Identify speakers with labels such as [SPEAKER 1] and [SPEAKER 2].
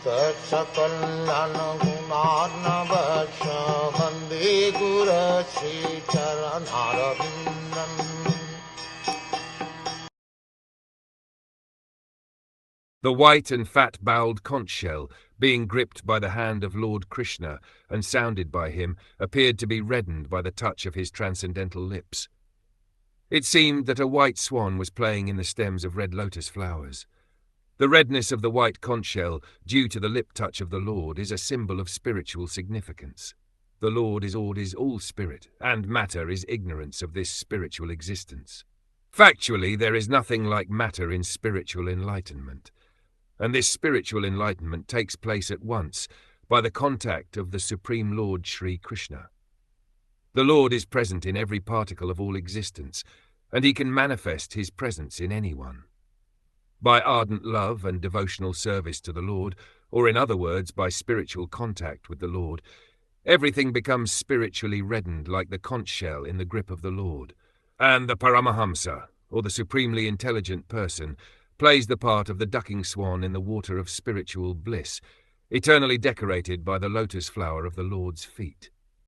[SPEAKER 1] Kṛiṣhṇa gunarnavasya vande guru Sri Charanarvindam.
[SPEAKER 2] The white and fat-bowled conch shell, being gripped by the hand of Lord Kṛiṣhṇa and sounded by him, appeared to be reddened by the touch of his transcendental lips. It seemed that a white swan was playing in the stems of red lotus flowers. The redness of the white conch shell, due to the lip touch of the Lord, is a symbol of spiritual significance. The Lord is all spirit, and matter is ignorance of this spiritual existence. Factually, there is nothing like matter in spiritual enlightenment. And this spiritual enlightenment takes place at once by the contact of the Supreme Lord Sri Kṛiṣhṇa. The Lord is present in every particle of all existence, and he can manifest his presence in anyone. By ardent love and devotional service to the Lord, or in other words, by spiritual contact with the Lord, everything becomes spiritually reddened like the conch shell in the grip of the Lord. And the Paramahamsa, or the supremely intelligent person, plays the part of the ducking swan in the water of spiritual bliss, eternally decorated by the lotus flower of the Lord's feet.